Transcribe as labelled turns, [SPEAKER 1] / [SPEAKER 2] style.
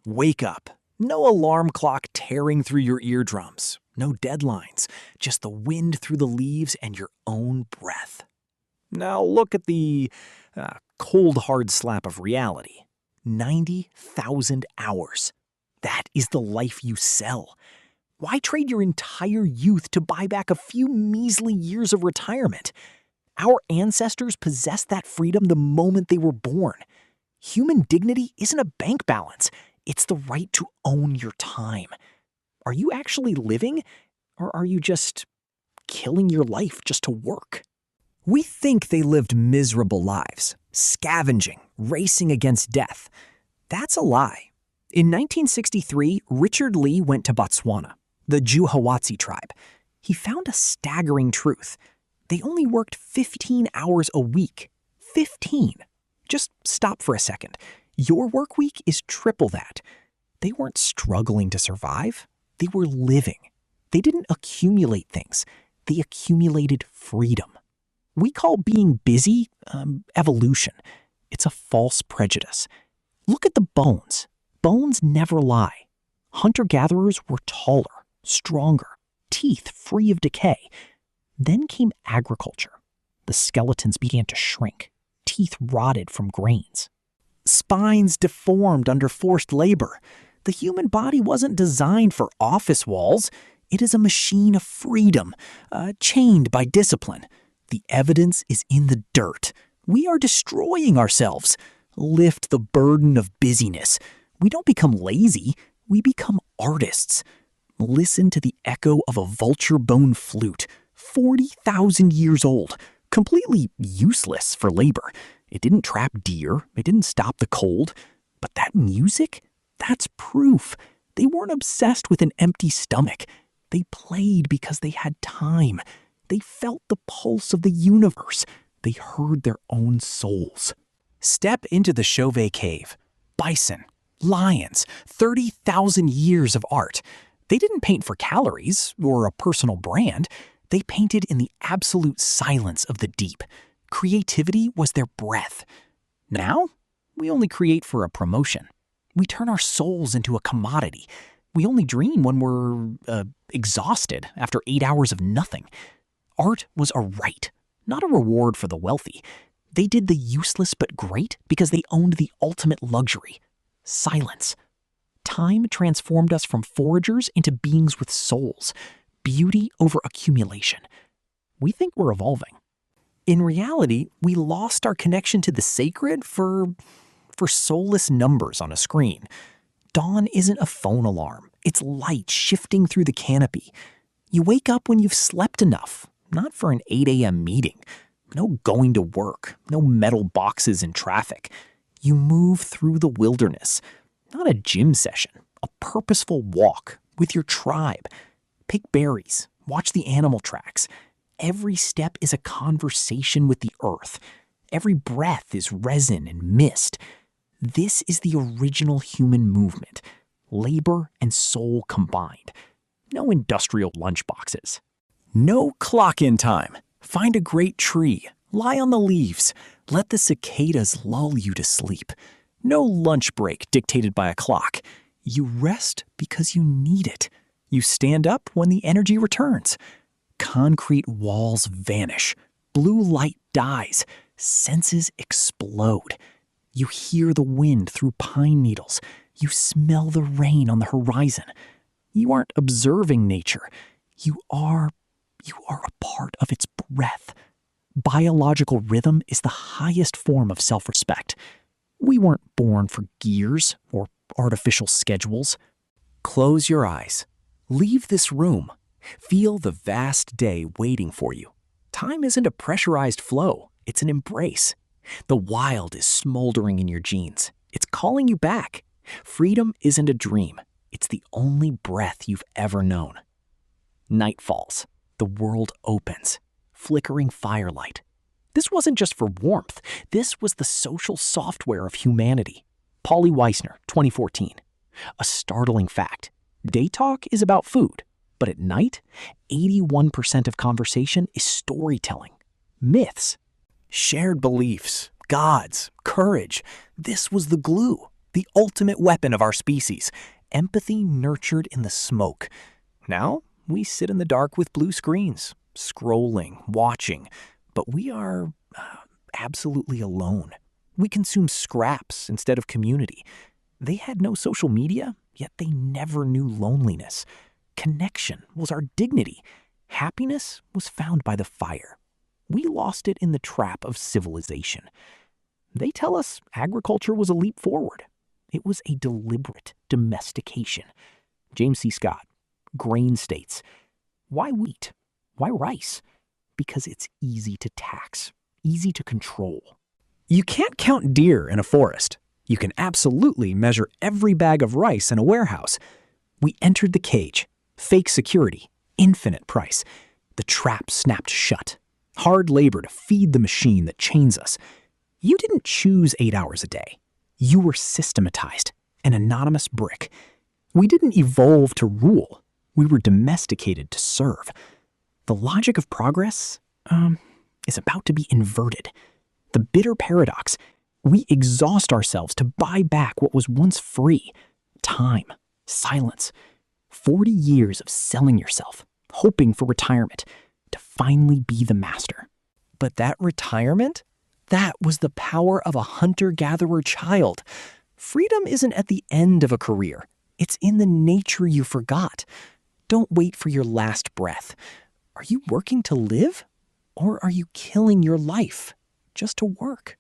[SPEAKER 1] Wake up. No alarm clock tearing through your eardrums. No deadlines. Just the wind through the leaves and your own breath. Now look at the cold hard slap of reality. 90,000 hours. That is the life you sell. Why trade your entire youth to buy back a few measly years of retirement? Our ancestors possessed that freedom the moment they were born. Human dignity isn't a bank balance. It's the right to own your time. Are you actually living, or are you just killing your life just to work? We think they lived miserable lives, scavenging, racing against death. That's a lie. In 1963, Richard Lee went to Botswana, the Juhawatsi tribe. He found a staggering truth. They only worked 15 hours a week. 15. Just stop for a second. Your work week is triple that. They weren't struggling to survive. They were living. They didn't accumulate things. They accumulated freedom. We call being busy evolution. It's a false prejudice. Look at the bones. Bones never lie. Hunter-gatherers were taller, stronger, teeth free of decay. Then came agriculture. The skeletons began to shrink. Teeth rotted from grains. Spines deformed under forced labor. The human body wasn't designed for office walls. It is a machine of freedom, chained by discipline. The evidence is in the dirt. We are destroying ourselves. Lift the burden of busyness. We don't become lazy. We become artists. Listen to the echo of a vulture bone flute, 40,000 years old, completely useless for labor. It didn't trap deer. It didn't stop the cold. But that music? That's proof. They weren't obsessed with an empty stomach. They played because they had time. They felt the pulse of the universe. They heard their own souls. Step into the Chauvet Cave. Bison, lions, 30,000 years of art. They didn't paint for calories or a personal brand. They painted in the absolute silence of the deep. Creativity was their breath. Now, we only create for a promotion. We turn our souls into a commodity. We only dream when we're exhausted after 8 hours of nothing. Art was a right, not a reward for the wealthy. They did the useless but great because they owned the ultimate luxury: silence. Time transformed us from foragers into beings with souls. Beauty over accumulation. We think we're evolving. In reality, we lost our connection to the sacred for soulless numbers on a screen. Dawn isn't a phone alarm. It's light shifting through the canopy. You wake up when you've slept enough, not for an 8 a.m. meeting. No going to work, no metal boxes in traffic. You move through the wilderness, not a gym session, a purposeful walk with your tribe. Pick berries, watch the animal tracks. Every step is a conversation with the earth. Every breath is resin and mist. This is the original human movement, labor and soul combined. No industrial lunchboxes. No clock-in time. Find a great tree, lie on the leaves. Let the cicadas lull you to sleep. No lunch break dictated by a clock. You rest because you need it. You stand up when the energy returns. Concrete walls vanish. Blue light dies. Senses explode. You hear the wind through pine needles. You smell the rain on the horizon. You aren't observing nature. You are a part of its breath. Biological rhythm is the highest form of self-respect. We weren't born for gears or artificial schedules. Close your eyes. Leave this room. Feel the vast day waiting for you. Time isn't a pressurized flow. It's an embrace. The wild is smoldering in your genes. It's calling you back. Freedom isn't a dream. It's the only breath you've ever known. Night falls. The world opens. Flickering firelight. This wasn't just for warmth. This was the social software of humanity. Polly Weissner, 2014. A startling fact. Day talk is about food, but at night, 81% of conversation is storytelling. Myths. Shared beliefs. Gods. Courage. This was the glue. the ultimate weapon of our species, empathy nurtured in the smoke. Now, we sit in the dark with blue screens, scrolling, watching, but we are absolutely alone. We consume scraps instead of community. They had no social media, yet they never knew loneliness. Connection was our dignity. Happiness was found by the fire. We lost it in the trap of civilization. They tell us agriculture was a leap forward. It was a deliberate domestication. James C. Scott, Grain states, why wheat? Why rice? Because it's easy to tax, easy to control. You can't count deer in a forest. You can absolutely measure every bag of rice in a warehouse. We entered the cage. Fake security, infinite price. The trap snapped shut. Hard labor to feed the machine that chains us. You didn't choose 8 hours a day. You were systematized, an anonymous brick. We didn't evolve to rule. We were domesticated to serve. The logic of progress, is about to be inverted. The bitter paradox. We exhaust ourselves to buy back what was once free. Time, silence. 40 years of selling yourself, hoping for retirement, to finally be the master. But that retirement? That was the power of a hunter-gatherer child. Freedom isn't at the end of a career. It's in the nature you forgot. Don't wait for your last breath. Are you working to live? Or are you killing your life just to work?